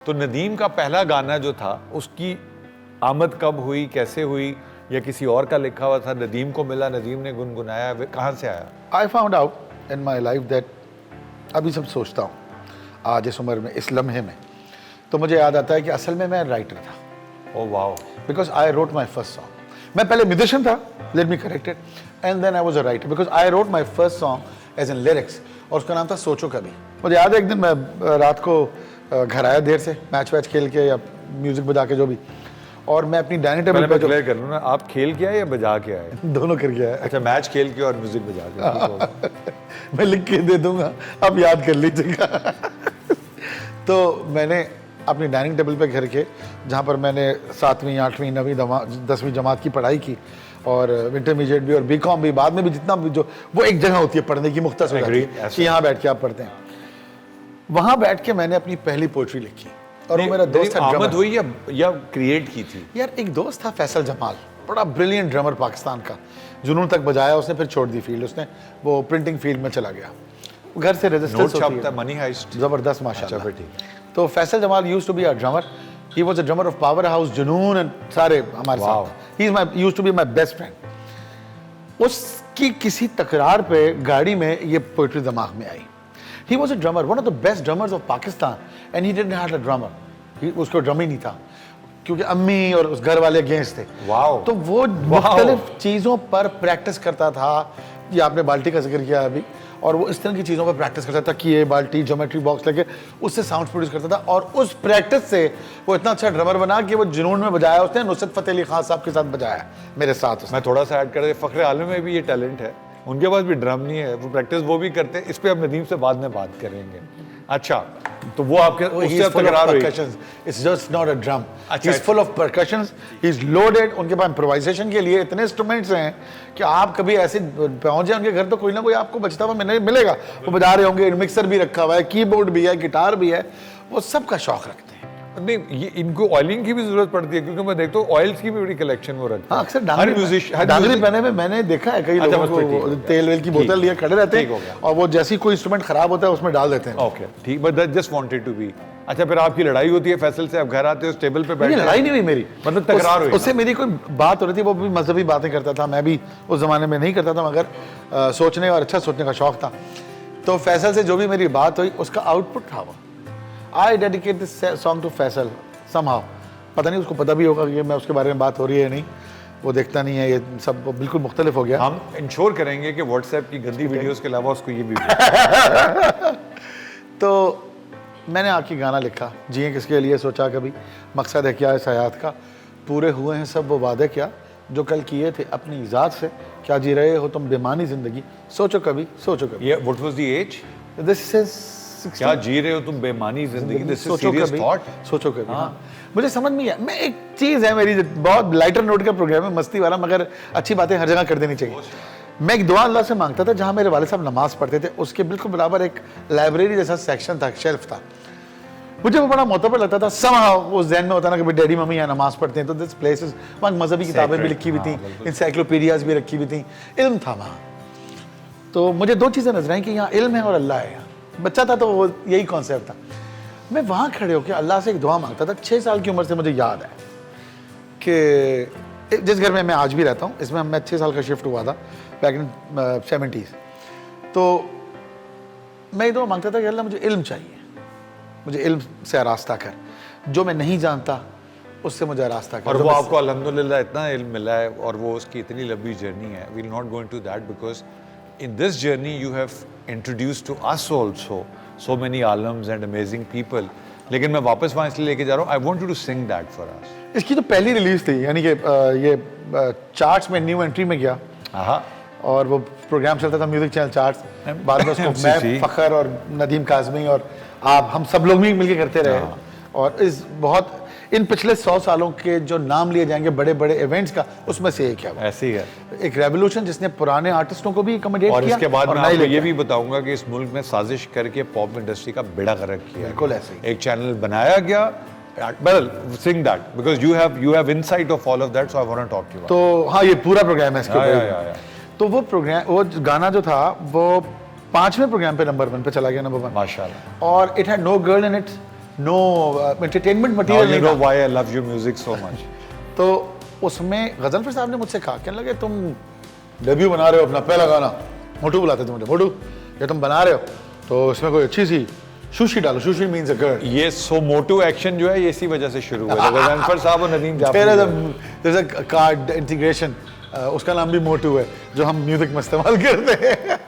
तो नदीम का पहला गाना जो था उसकी आमद कब हुई, कैसे हुई, या किसी और का लिखा हुआ था, नदीम को मिला, नदीम ने गुनगुनाया, कहाँ से आया? I found out in my life that, अभी सब सोचता हूँ आज इस उम्र में, इस लम्हे में, तो मुझे याद आता है कि असल में मैं राइटर था। Oh wow. Because I wrote my first song. मैं पहले म्यूजिशियन था, let me corrected, and then I was a writer because I wrote my first song as an lyrics, और उसका नाम था सोचो कभी। मुझे याद है एक दिन मैं रात को घर आया देर से, मैच वैच खेल के या म्यूजिक बजा के जो भी, और मैं अपनी डाइनिंग टेबल पे क्लियर कर लूँ ना, आप खेल के आए या बजा के आए? दोनों करके आया। अच्छा, मैच खेल के और म्यूजिक बजा के। मैं लिख के दे दूंगा, आप याद कर लीजिएगा। तो मैंने अपनी डाइनिंग टेबल पे घर के, जहाँ पर मैंने 7वीं 8वीं 9वीं 10वीं जमात की पढ़ाई की, और इंटरमीडिएट भी और बीकॉम भी, बाद में भी जितना भी, जो वो एक जगह होती है पढ़ने की, मुख्तसर कि यहाँ बैठ के आप पढ़ते हैं, वहाँ बैठ के मैंने अपनी पहली पोइट्री लिखी। और वो मेरा दोस्त था, आमद हुई या क्रिएट की थी? यार एक दोस्त था फैसल जमाल, बड़ा ब्रिलियंट ड्रमर पाकिस्तान का, जुनून तक बजाया उसने, फिर छोड़ दी फील्ड, उसने वो प्रिंटिंग फील्ड में चला गया, घर से रेजिस्टेंस होती है, मनी हाइस्ट, जबरदस्त माशाल्लाह। तो Faisal Jamal used to be a drummer, he was a drummer of power house, Junoon and सारे हमारे साथ, he is my used to be my best friend. उसकी किसी तकरार पे गाड़ी में ये पोइट्री दिमाग में आई। He was a drummer, one of the best drummers of Pakistan, and he didn't have a drummer. उसको ड्रम ही नहीं था, क्योंकि अम्मी और उस घर वाले अगेंस्ट थे। वाओ। तो वो मुख्तलिफ चीज़ों पर प्रैक्टिस करता था, ये आपने बाल्टी का जिक्र किया अभी, और वो इस तरह की चीज़ों पर प्रैक्टिस करता था कि ये बाल्टी ज्योमेट्री बॉक्स लेके उससे साउंड प्रोड्यूस करता था, और उस प्रैक्टिस से वो इतना अच्छा ड्रमर बना कि वो जुनून में बजाया उसने, नुसरत फतेह अली खान साहब के साथ बजाया मेरे साथ। मैं थोड़ा सा ऐड कर दे, फखरे आलम में भी ये टैलेंट है, उनके पास भी ड्रम नहीं है, वो प्रैक्टिस वो भी करते हैं। इस पे अब नदीम से बाद में बात करेंगे। अच्छा, तो वो आपके उससे तकरार हुई? It's just not a drum. He's full of percussions. He's loaded. उनके पास improvisation के लिए इतने इंस्ट्रूमेंट्स हैं कि आप कभी ऐसे पहुंच जाए उनके घर तो कोई ना कोई आपको बजता हुआ मिलेगा। वो बजा रहे होंगे, मिक्सर भी रखा हुआ है, कीबोर्ड भी है, गिटार भी है, वो सबका शौक रखते हैं। नहीं, ये इनको ऑयलिंग की भी जरूरत पड़ती है, क्योंकि मैं देखता हूँ ऑयल्स की भी बड़ी कलेक्शन वो रखते हैं। अक्सर डांगरी पहने में मैंने देखा है कई लोगों को तेल वेल की बोतल लिए खड़े रहते हैं, और वो जैसी कोई इंस्ट्रूमेंट खराब होता है उसमें डाल देते हैं। ओके, ठीक, but just wanted to be. अच्छा, फिर आपकी लड़ाई होती है फैसल से, आप घर आते हो, टेबल पे बैठे? लड़ाई नहीं हुई मेरी, मतलब तकरार हुई? उससे मेरी कोई बात हो रही थी, वो भी मजहबी बातें करता था, मैं भी उस जमाने में नहीं करता था, मगर सोचने और अच्छा सोचने का शौक था। तो फैसल से जो भी मेरी बात हुई उसका आउटपुट था वो, I dedicate this song to Faisal somehow। पता नहीं उसको पता भी होगा कि मैं उसके बारे में बात हो रही है नहीं, वो देखता नहीं है, ये सब बिल्कुल मुख्तलिफ हो गया। हम इंश्योर करेंगे कि व्हाट्सएप की गंदी वीडियोस के अलावा उसको ये भी तो मैंने आके गाना लिखा, जिए किसके लिए सोचा कभी, मकसद है क्या इस हयात का, पूरे हुए हैं सब वो वादे क्या जो कल किए थे अपनी ज़ात से, क्या जी रहे हो तुम बेमानी ज़िंदगी, सोचो कभी सोचो कभी। What was the age? This is क्या जी रहे हो तुम बेमानी जिंदगी, दिस इज सीरियस थॉट। सोचो कभी। हाँ, मुझे समझ नहीं आया। मैं एक चीज़ है मेरी, बहुत लाइटर नोट का प्रोग्राम है, मस्ती वाला, मगर अच्छी बातें हर जगह कर देनी चाहिए। मैं एक दुआ अल्लाह से मांगता था, जहाँ मेरे वाले साहब नमाज पढ़ते थे उसके बिल्कुल बराबर एक लाइब्रेरी जैसा सेक्शन था, शेल्फ था, मुझे वो बड़ा मोतबर लगता था। समहाउ वो ज़हन में होता ना कि डैडी मम्मी यहाँ नमाज पढ़ते हैं, तो दिस प्लेसेस, वहाँ मजहबी किताबें भी लिखी हुई थी, इंसाइक्लोपीडियाज भी रखी हुई थी, इल्म था वहाँ। तो मुझे दो चीज़ें नजर आई कि यहाँ इल्म है और अल्लाह है। बच्चा था तो वो यही कॉन्सेप्ट था। मैं वहाँ खड़े होकर अल्लाह से एक दुआ मांगता था। 6 साल की उम्र से मुझे याद है कि जिस घर में मैं आज भी रहता हूँ, इसमें मैं 6 साल का शिफ्ट हुआ था बैक इन 70s। तो मैं ये दुआ मांगता था कि अल्लाह मुझे इल्म चाहिए, मुझे इल्म से आरास्ता कर, जो मैं नहीं जानता उससे मुझे आरास्ता कर। और वो आपको अल्हम्दुलिल्लाह इतना इल्म मिला है, और वो उसकी इतनी लंबी जर्नी है। We will not go into that because in this journey you have introduced to us also so many alams and amazing people। लेकिन मैं वापस वहाँ इसलिए लेके जा रहा हूँ, I want you to sing that for us। इसकी तो पहली रिलीज थी, यानी कि ये चार्ट्स में न्यू एंट्री में गया, और वो प्रोग्राम चलता था म्यूजिक चैनल चार्ट्स, बाद में उसको मैं, फखर और नदीम काज़मी और आप, हम सब लोग भी मिलके करते रहे। और इस बहुत इन पिछले 100 सालों के जो नाम लिए जाएंगे बड़े बड़े इवेंट्स का, उसमें से एक है। ऐसे ही है एक रेवोल्यूशन जिसने पुराने आर्टिस्टों को भी अकोमोडेट किया। और इसके बाद मैं आपको ये भी बताऊंगा कि इस मुल्क में साजिश करके पॉप इंडस्ट्री का बेड़ा गर्क किया। बिल्कुल ऐसे ही एक चैनल बनाया गया। Well, sing that because you have insight of all of that, so I want to talk to you about। तो हाँ, ये पूरा प्रोग्राम है इसके ऊपर। तो वो प्रोग्राम, वो गाना जो था वो 5वें प्रोग्राम पे नंबर 1 पे चला गया, नंबर 1 माशाल्लाह। और it had no girl in it, no entertainment Now material you नहीं know था। why I love your music so much. तो उसमें गजनफर साहब ने मुझसे कहा, कहने लगे तुम डेब्यू बना रहे हो अपना पहला गाना, मोटू बुलाते थे मुझे, मोटू ये तुम बना रहे हो तो इसमें कोई अच्छी सी सुशी डालो, सुशी मीन्स अ गर्ल। ये सो मोटू एक्शन जो है ये इसी वजह से शुरू हुआ। गजनफर साहब और नदीम फिर Jafri. there's a card integration, उसका नाम भी मोटू है जो हम म्यूजिक में इस्तेमाल करते हैं।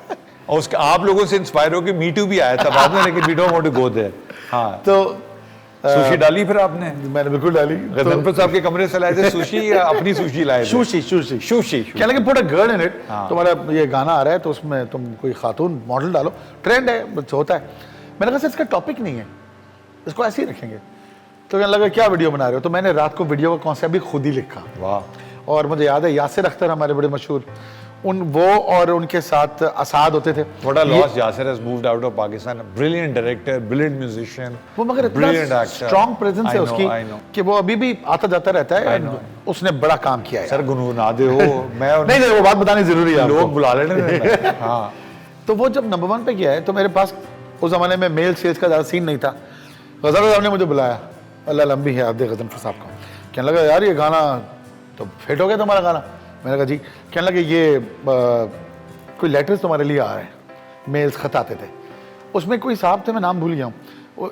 और उसके आप लोगों से इंस्पायर होकर मीटू भी आया था बाद में, लेकिन we don't want to go there. हाँ, तो सुशी डाली फिर आपने? मैंने बिल्कुल डाली। गजनफर साहब के कमरे से लाए थे सुशी या अपनी सुशी लाए थे? Sushi sushi sushi. क्या लगे put a girl in it, तुम्हारा ये गाना आ रहा है तो उसमें तुम कोई खातून मॉडल डालो, ट्रेंड है, बस होता है। मैंने कहा सर इसका टॉपिक नहीं है, इसको ऐसे ही रखेंगे। तो कहने लगा क्या वीडियो बना रहे हो? तो मैंने रात को वीडियो का कॉन्सेप्ट भी खुद ही लिखा। वाह। और मुझे याद है यासिर अख्तर हमारे बड़े मशहूर, वो और उनके साथ असाद होते थे। थोड़ा loss, Yasir has moved out of Pakistan, brilliant director, brilliant musician, वो मगर brilliant इतना actor. स्ट्रॉन्ग प्रेजेंस है I know, उसकी I know. कि वो अभी भी आता जाता रहता है। know. उसने बड़ा काम किया है। सर गुनगुना दे हो, मैं नहीं नहीं, वो बात बतानी जरूरी है लोग आपको। बुला लेने। हाँ, तो वो जब नंबर 1 पे गया है तो मेरे पास उस जमाने में मेल सेल्स का ज़्यादा सीन नहीं था। गजनफर साहब ने मुझे बुलाया, अल्लाह लंबी है आप गजनफर साहब को। कहने लगा यार ये गाना तो फिट हो गया तुम्हारा गाना। मैंने कहा जी। कहने लगे ये कोई लेटर्स तुम्हारे लिए आ रहे हैं, मेल्स खत आते थे। उसमें कोई साहब थे, मैं नाम भूल गया हूँ।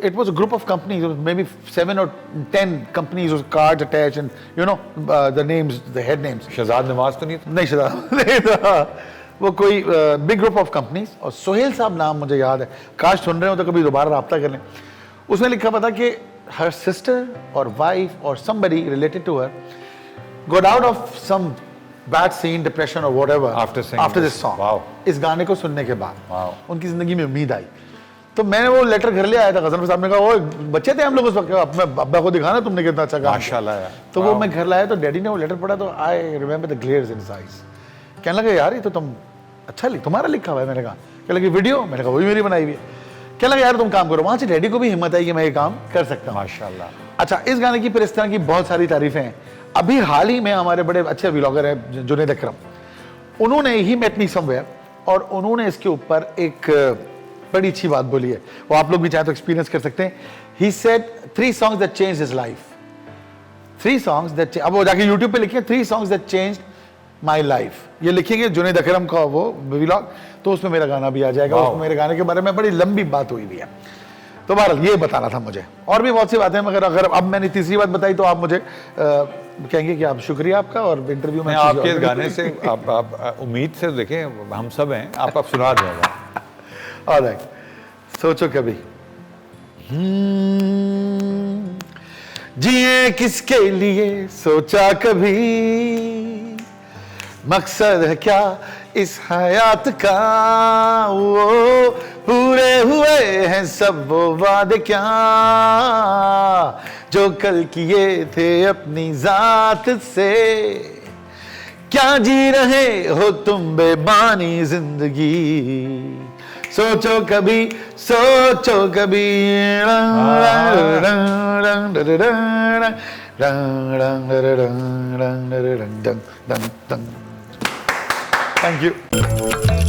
It was a group of companies, may be 7 or 10 companies, cards attach and you know the names, the head names. Shahzad Nawaz तो नहीं था? नहीं शहजाद नहीं था, वो कोई बिग ग्रुप ऑफ कंपनीज। और सोहेल साहब नाम मुझे याद है, काश सुन रहे हो तो कभी दोबारा रब्ता कर लें। उसमें लिखा पता कि हर सिस्टर और वाइफ और somebody related to her got out of some bad scene, depression or whatever After singing after this this. song. Wow. इस गाने को सुनने के बाद Wow. उनकी जिंदगी में उम्मीद आई। तो मैंने वो लेटर घर ले आया था। गजनफर साहब ने कहा ओ बच्चे थे हम लोग उस वक्त, अपने अब्बा को दिखाना तुमने कितना अच्छा काम किया। माशाल्लाह यार। तो वो मैं घर लाया तो डैडी ने वो लेटर पढ़ा तो I remember the ग्लेयर्स in his eyes. कहने लगे यार ये तो तुम अच्छा तुम्हारा लिखा हुआ है। मैंने कहा, कहने लगे वीडियो? मैंने कहा वही मेरी बनाई हुई है। कहने लगे यार तुम काम करो। वहां से डैडी को भी हिम्मत आई कि मैं ये काम कर सकता हूँ। माशाल्लाह। अच्छा, इस गाने की फिर इस तरह की बहुत सारी तारीफें हैं। अभी हाल ही में हमारे बड़े अच्छे व्लॉगर हैं जुनैद अकरम, उन्होंने ही मेट मी समवेयर और उन्होंने इसके ऊपर एक बड़ी अच्छी बात बोली है, वो आप लोग भी चाहे तो एक्सपीरियंस कर सकते हैं। He said 3 songs that changed his life, 3 songs that अब वो जाके YouTube पे लिखें 3 songs that changed my life, ये लिखेंगे जुनैद अकरम का वो व्लॉग, तो उसमें मेरा गाना भी आ जाएगा। उसमें मेरे गाने के बारे में बड़ी लंबी बात हुई भी है। तो बहरहाल ये बताना था मुझे, और भी बहुत सी बातें, मगर अगर अब मैंने तीसरी बात बताई तो आप मुझे कहेंगे कि आप शुक्रिया आपका, और इंटरव्यू में आपके इस गाने से आप उम्मीद से देखें, हम सब हैं, आपका सुना देगा। ऑलराइट, सोचो कभी जिए किसके लिए सोचा कभी, मकसद है क्या इस हयात का, वो पूरे हुए हैं सब वो वादे क्या, जो कल किए थे अपनी जात से, क्या जी रहे हो तुम बेमानी जिंदगी, सोचो कभी सोचो कभी। Thank you.